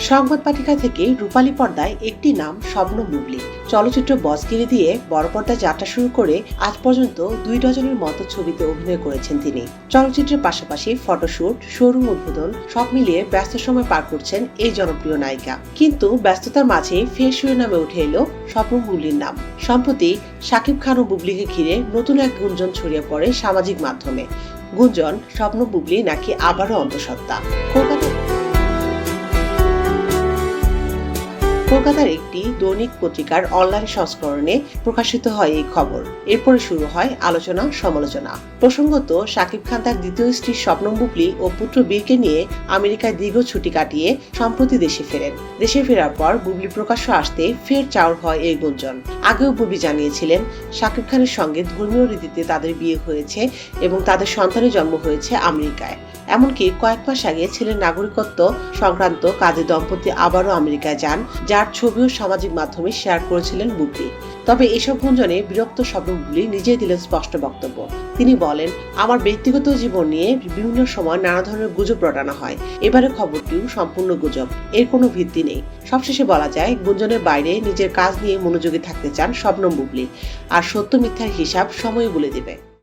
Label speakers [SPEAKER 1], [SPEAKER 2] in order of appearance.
[SPEAKER 1] সংবাদ পাঠিকা থেকে রূপালী পর্দায় একটি নাম শবনম বুবলী। চলচ্চিত্র বসগিরি দিয়ে বড় পর্দায় যাত্রা শুরু করে আজ পর্যন্ত 2 ডজনের মতো ছবিতে অভিনয় করেছেন তিনি। চলচ্চিত্রের পাশাপাশি ফটোশুট, শোরুম উদ্বোধন সব মিলিয়ে ব্যস্ত সময় পার করছেন এই জনপ্রিয় নায়িকা। কিন্তু ব্যস্ততার মাঝে ফের শিরোনামে উঠে এলো শবনম বুবলীর নাম। সম্প্রতি শাকিব খান ও বুবলীকে ঘিরে নতুন এক গুঞ্জন ছড়িয়ে পড়ে সামাজিক মাধ্যমে। গুঞ্জন, শবনম বুবলী নাকি আবারও অন্তঃসত্ত্বা। কলকাতার একটি দৈনিক পত্রিকার অনলাইন সংস্করণে প্রকাশিত হয় এই খবর। এরপরে শুরু হয় আলোচনা সমালোচনা। প্রসঙ্গত, শাকিব খান তার দ্বিতীয় স্ত্রী শবনম বুবলী ও পুত্র বীরকে নিয়ে আমেরিকায় দীর্ঘ ছুটি কাটিয়ে সম্প্রতি দেশে ফেরেন। দেশে ফেরার পর বুবলী প্রকাশ্য আসতে ফের চাউর হয় এই গুঞ্জন। আগেও বুবলী জানিয়েছিলেন শাকিব খানের সঙ্গে ধর্মীয় রীতিতে তাদের বিয়ে হয়েছে এবং তাদের সন্তানের জন্ম হয়েছে আমেরিকায়। এমনকি কয়েক মাস আগে ছেলের নাগরিকত্ব সংক্রান্ত কাজে দম্পতি আবারও আমেরিকায় যান, যার ছবিও সামাজিক মাধ্যমে শেয়ার করেছিলেন বুবলী। তবে এসব গুঞ্জনে বিরক্ত শবনম বুবলী নিজেই দিলেন স্পষ্ট বক্তব্য। তিনি বলেন, আমার ব্যক্তিগত জীবন নিয়ে বিভিন্ন সময় নানা ধরনের গুজব রটানো হয়। এবারে খবরটিও সম্পূর্ণ গুজব, এর কোনো ভিত্তি নেই। সবশেষে বলা যায়, গুঞ্জনের বাইরে নিজের কাজ নিয়ে মনোযোগী থাকতে চান শবনম বুবলী, আর সত্য মিথ্যার হিসাব সময় বলে দেবে।